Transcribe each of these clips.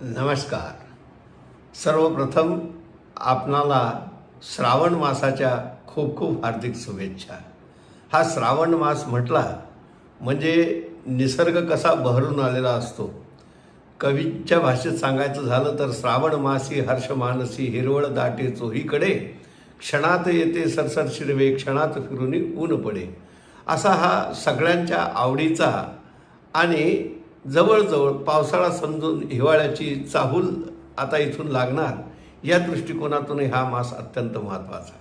नमस्कार. सर्वप्रथम आपणाला श्रावण मासाच्या खूप खूप हार्दिक शुभेच्छा. हा श्रावण मास म्हटला म्हणजे निसर्ग कसा बहरून आलेला असतो. कवीच्या भाषेत सांगायचं झालं तर श्रावण मासी हर्ष मानसी हिरवळ दाटे चोहीकडे क्षणात येते सरसर शिरवे क्षणात फिरून ऊन पडे. असा हा सगळ्यांच्या आवडीचा आणि जवळजवळ पावसाळा समजून हिवाळ्याची चाहूल आता इथून लागणार या दृष्टिकोनातून हा मास अत्यंत महत्त्वाचा.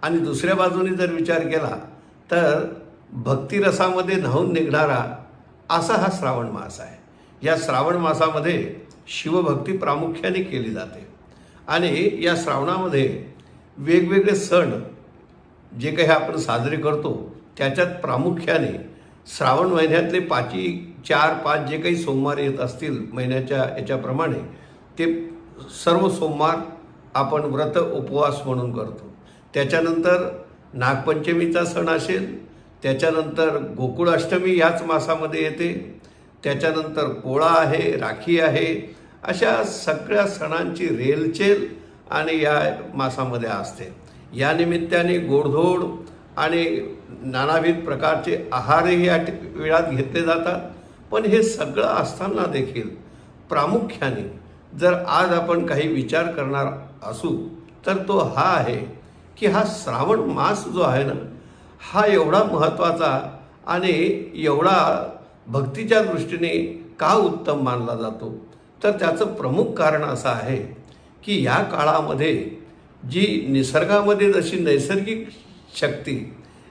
आणि दुसऱ्या बाजूने जर विचार केला तर भक्तिरसामध्ये न्हावून निघणारा असा हा श्रावण मास आहे. या श्रावण मासामध्ये शिवभक्ती प्रामुख्याने केली जाते आणि या श्रावणामध्ये वेगवेगळे सण जे काही आपण साजरे करतो त्याच्यात प्रामुख्याने श्रावण महिन्यातले 4-5 जे काही सोमवार येत असतील महिन्याच्या याच्याप्रमाणे ते सर्व सोमवार आपण व्रत उपवास म्हणून करतो. त्याच्यानंतर नागपंचमीचा सण असेल, त्याच्यानंतर गोकुळाष्टमी याच मासामध्ये येते, त्याच्यानंतर पोळा आहे, राखी आहे, अशा सगळ्या सणांची रेलचेल आणि या मासामध्ये असते. या निमित्ताने गोडधोड आणि नानाविध प्रकारचे आहारही या वेळात घेतले जातात. पण हे सगळं असताना देखील प्रामुख्याने जर आज आपण काही विचार करणार असू तर तो हा आहे की हा श्रावण मास जो आहे ना, हा एवढा महत्त्वाचा आणि एवढा भक्तीच्या दृष्टीने का उत्तम मानला जातो. तर त्याचं प्रमुख कारण असं आहे की या काळामध्ये जी निसर्गामध्ये जशी नैसर्गिक शक्ती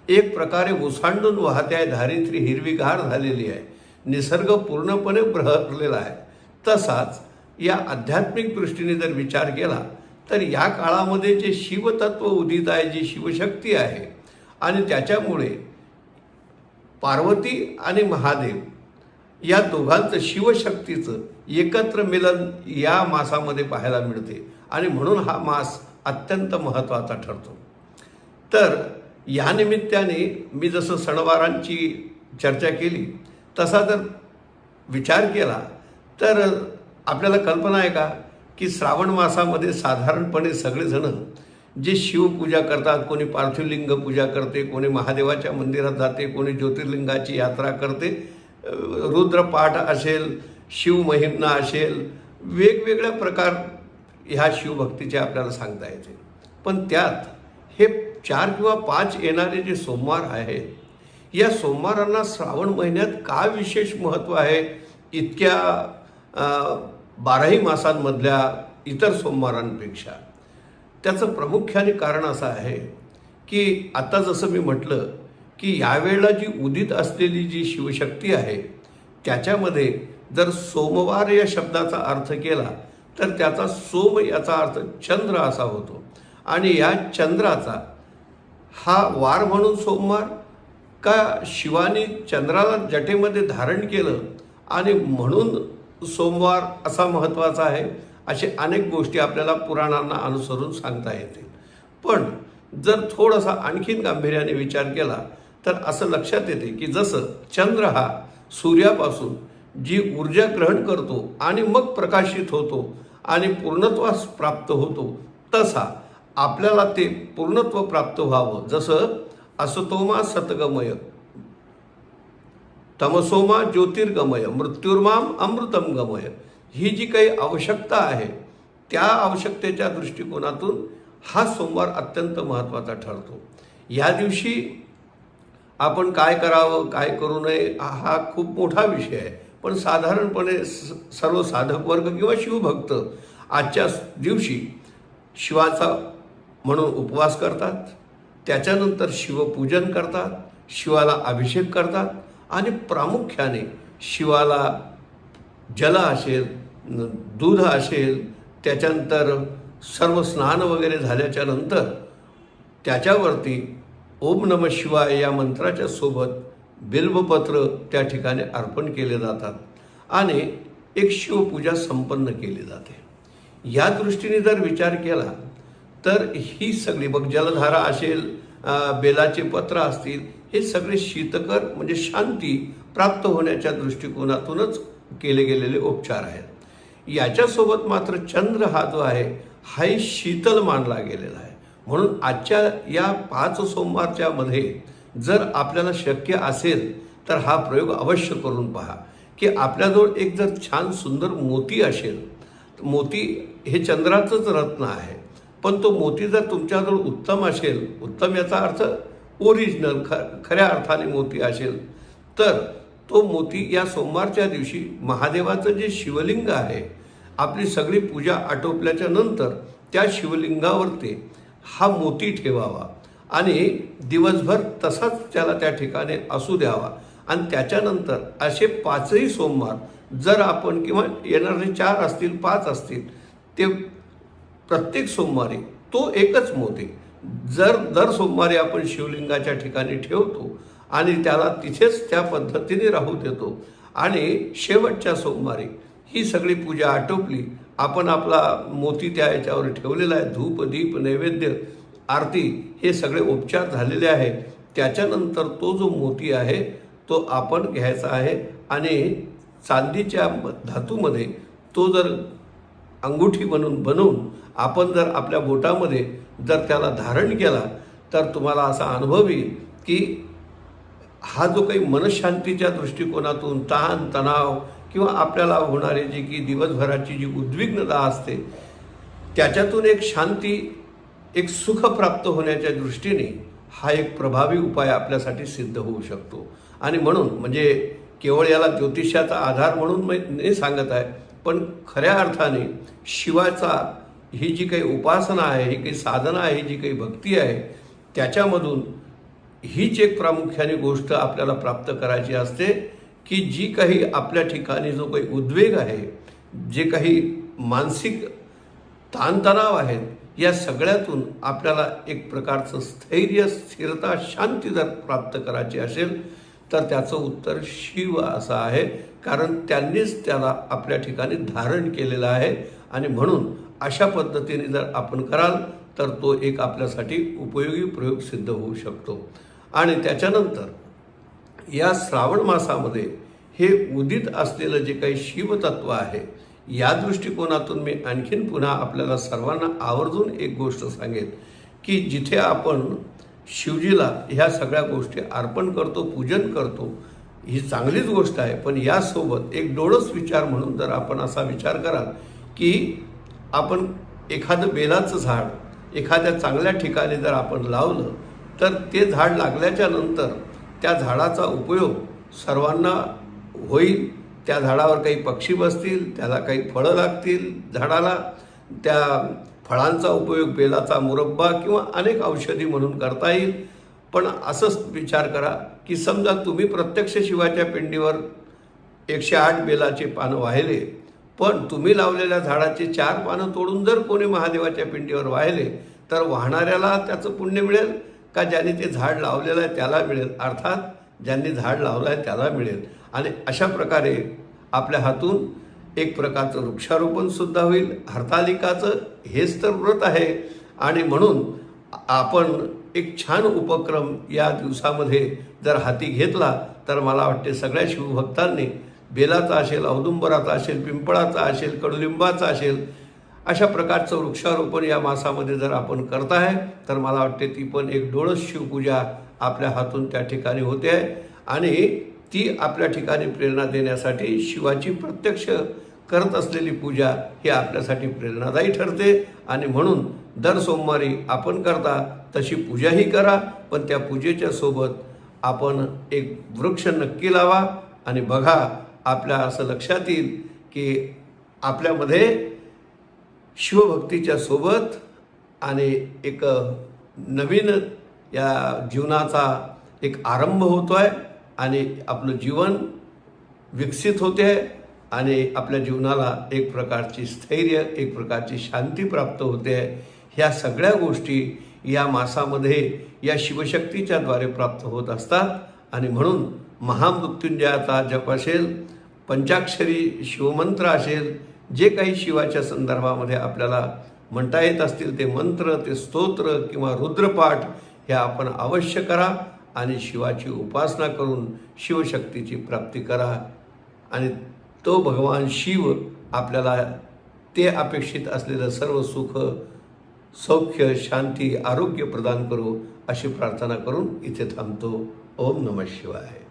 एक प्रकारे ओसांडून वाहते आहे, धारित्री हिरवीगार झालेली आहे, निसर्ग पूर्णपणे बहरलेला आहे, तसाच या आध्यात्मिक दृष्टीने जर विचार केला तर या काळामध्ये जे शिवतत्व उदित आहे, जी शिवशक्ती आहे आणि त्याच्यामुळे पार्वती आणि महादेव या दोघांचं शिवशक्तीचं एकत्र मिलन या मासामध्ये पाहायला मिळते आणि म्हणून हा मास अत्यंत महत्त्वाचा ठरतो. तर या निमित्ताने मी जसं सणवारांची चर्चा केली तसा जर विचार केला तर आपल्याला कल्पना आहे का की श्रावण मासामध्ये साधारणपणे सगळेजण जे शिवपूजा करतात, कोणी पार्थिवलिंग पूजा करते, कोणी महादेवाच्या मंदिरात जाते, कोणी ज्योतिर्लिंगाची यात्रा करते, रुद्रपाठ असेल, शिवमहिमा असेल, वेगवेगळ्या प्रकार ह्या शिवभक्तीचे आपल्याला सांगता येते. पण त्यात हे 4 किंवा 5 येणारे जे सोमवार आहेत, या सोमवारांना श्रावण महिन्यात का विशेष महत्त्व आहे इतक्या 12ही मासांमधल्या इतर सोमवारांपेक्षा. त्याचं प्रामुख्याने कारण असं आहे की आता जसं मी म्हटलं की यावेळेला जी उदित असलेली जी शिवशक्ती आहे त्याच्यामध्ये जर सोमवार या शब्दाचा अर्थ केला तर त्याचा सोम याचा अर्थ चंद्र असा होतो आणि या चंद्राचा हा वार म्हणून सोमवार का शिवाने चंद्राला जटेमध्ये धारण केलं आणि म्हणून सोमवार असा महत्त्वाचा आहे, असे अनेक गोष्टी आपल्याला पुराणांना अनुसरून सांगता येतील. पण जर थोडासा आणखीन गांभीर्याने विचार केला तर असं लक्षात येते की जसं चंद्र हा सूर्यापासून जी ऊर्जा ग्रहण करतो आणि मग प्रकाशित होतो आणि पूर्णत्वास प्राप्त होतो, तसा आपल्याला ते पूर्णत्व प्राप्त व्हावं. जसं असतोमा सतगमय, तमसोमा ज्योतिर्गमय, मृत्युर्माम अमृतम गमय, ही जी काही आवश्यकता आहे त्या आवश्यकतेच्या दृष्टिकोनातून हा सोमवार अत्यंत महत्त्वाचा ठरतो. या दिवशी आपण काय करावं काय करू नये हा खूप मोठा विषय आहे. पण साधारणपणे सर्व साधक वर्ग किंवा शिवभक्त आजच्या दिवशी शिवाचा म्हणून उपवास करतात, त्याच्यानंतर शिवपूजन करतात, शिवाला अभिषेक करतात आणि प्रामुख्याने शिवाला जल असेल, दूध असेल, त्याच्यानंतर सर्व स्नान वगैरे झाल्याच्या नंतर त्याच्यावरती ओम नमः शिवाय या मंत्राच्या सोबत बिल्वपत्र त्या ठिकाणी अर्पण केले जातात आणि एक शिवपूजा संपन्न केली जाते. या दृष्टीने जर विचार केला तर ही सगळी बघ जलधारा असेल, बेलाचे पत्र असतील, हे सगळे शीतकर म्हणजे शांती प्राप्त होण्याच्या दृष्टिकोनातूनच केले गेलेले उपचार आहेत. याच्यासोबत मात्र चंद्र हा जो आहे हाही शीतल मानला गेलेला आहे. म्हणून आजच्या या 5 सोमवारच्या मध्ये जर आपल्याला शक्य असेल तर हा प्रयोग अवश्य करून पहा की आपल्याजवळ एक जर छान सुंदर मोती असेल, मोती हे चंद्राचंच रत्न आहे, पण तो मोती जर तुमच्याजवळ उत्तम असेल, उत्तम याचा अर्थ ओरिजिनल खऱ्या अर्थाने मोती असेल, तर तो मोती या सोमवारच्या दिवशी महादेवाचं जे शिवलिंग आहे, आपली सगळी पूजा आटोपल्याच्या नंतर त्या शिवलिंगावरती हा मोती ठेवावा आणि दिवसभर तसाच त्याला त्या ठिकाणी असू द्यावा. आणि त्याच्यानंतर असे 5ही सोमवार जर आपण, किंवा येणारे 4 असतील 5 असतील, ते प्रत्येक सोमवारी तो एकच मोती जर दर सोमवारी आपण शिवलिंगाच्या ठिकाणी ठेवतो आणि त्याला तिथेच त्या पद्धतीने राहू देतो आणि शेवटच्या सोमवारी ही सगळी पूजा आटोपली, आपण आपला मोती त्या याच्यावर ठेवलेला आहे, धूप दीप नैवेद्य आरती हे सगळे उपचार झालेले आहे, त्याच्यानंतर तो जो मोती आहे तो आपण घ्यायचा आहे आणि चांदीच्या धातूमध्ये तो जर अंगुठी बनवून आपण जर आपल्या बोटामध्ये जर त्याला धारण केला तर तुम्हाला असा अनुभव येईल की हा जो काही मनशांतीच्या दृष्टिकोनातून ताण तणाव किंवा आपल्याला होणारी जी की दिवसभराची जी उद्विग्नता असते त्याच्यातून एक शांती, एक सुख प्राप्त होण्याच्या दृष्टीने हा एक प्रभावी उपाय आपल्यासाठी सिद्ध होऊ शकतो. आणि म्हणून म्हणजे केवळ याला ज्योतिषाचा आधार म्हणून मी नाही सांगत आहे, पण खऱ्या अर्थाने शिवाचा ही जी काही उपासना आहे, ही काही साधना आहे, ही जी काही भक्ती आहे, त्याच्यामधून हीच एक प्रामुख्याने गोष्ट आपल्याला प्राप्त करायची असते की जी काही आपल्या ठिकाणी जो काही उद्वेग आहे, जे काही मानसिक ताणतणाव आहेत, या सगळ्यातून आपल्याला एक प्रकारचं स्थैर्य, स्थिरता, शांती जर प्राप्त करायची असेल तर त्याचं उत्तर शिव असं आहे, कारण त्यांनीच त्याला आपल्या ठिकाणी धारण केलेलं आहे. आणि म्हणून अशा पद्धतीने जर आपण कराल तर तो एक आपल्यासाठी उपयोगी प्रयोग सिद्ध होऊ शकतो. आणि त्याच्यानंतर या श्रावण मासामध्ये हे उदित असलेलं जे काही शिवतत्व आहे, या दृष्टिकोनातून मी आणखीन पुन्हा आपल्याला सर्वांना आवर्जून एक गोष्ट सांगेन की जिथे आपण शिवजीला ह्या सगळ्या गोष्टी अर्पण करतो, पूजन करतो, ही चांगलीच गोष्ट आहे, पण यासोबत एक डोळस विचार म्हणून जर आपण असा विचार कराल की आपण एखादं बेलाचं झाड एखाद्या चांगल्या ठिकाणी जर आपण लावलं तर ते झाड लागल्याच्या नंतर त्या झाडाचा उपयोग सर्वांना होईल, त्या झाडावर काही पक्षी बसतील, त्याला काही फळं लागतील झाडाला, त्या फळांचा उपयोग बेलाचा मुरब्बा किंवा अनेक औषधी म्हणून करता येईल. पण असंच विचार करा की समजा तुम्ही प्रत्यक्ष शिवाच्या पिंडीवर 108 बेलाचे पानं वाहिले, पण तुम्ही लावलेल्या झाडाचे 4 पानं तोडून जर कोणी महादेवाच्या पिंडीवर वाहिले तर वाहणाऱ्याला त्याचं पुण्य मिळेल का ज्यांनी ते झाड लावलेलं आहे त्याला मिळेल? अर्थात ज्यांनी झाड लावलं आहे त्याला मिळेल. आणि अशा प्रकारे आपल्या हातून एक प्रकारचं वृक्षारोपणसुद्धा होईल. हरतालिकाचं हेच तर व्रत आहे आणि म्हणून आपण एक छान उपक्रम या दिवसामध्ये जर हाती घेतला तर मला वाटते सगळ्या शिवभक्तांनी बेलाचा असेल, औदुंबराचा असेल, पिंपळाचा असेल, कडुलिंबाचा असेल, अशा प्रकारचं वृक्षारोपण या मासामध्ये जर आपण करताय तर मला वाटते ती पण एक डोळस शिवपूजा आपल्या हातून त्या ठिकाणी होते आहे आणि ती आपल्या ठिकाणी प्रेरणा देण्यासाठी शिवाची प्रत्यक्ष करत असलेली पूजा ही आपल्यासाठी प्रेरणादायी ठरते. आणि म्हणून दर सोमवारी आपण करता तशी पूजाही करा, पण त्या पूजेच्या सोबत आपण एक वृक्ष नक्की लावा आणि बघा आपल्या असं लक्षात येईल की आपल्यामध्ये शिवभक्तीच्या सोबत आणि एक नवीन या जीवनाचा एक आरंभ होतो आहे आणि आपलं जीवन विकसित होते आहे आणि आपल्या जीवनाला एक प्रकारची स्थैर्य, एक प्रकारची शांती प्राप्त होते आहे. ह्या सगळ्या गोष्टी या मासामध्ये या शिवशक्तीच्या द्वारे प्राप्त होत असतात. आणि म्हणून महामृत्युंजयाचा जप असेल, पंचाक्षरी शिवमंत्र असेल, जे काही शिवाच्या संदर्भामध्ये आपल्याला म्हणता येत असतील ते मंत्र, ते स्तोत्र किंवा रुद्रपाठ हे आपण अवश्य करा आणि शिवाची उपासना करून शिवशक्तीची प्राप्ती करा आणि तो भगवान शिव आपल्याला ते अपेक्षित असलेलं सर्व सुख, सौख्य, शांती, आरोग्य प्रदान करू अशी प्रार्थना करून इथे थांबतो. ओम नमः शिवाय.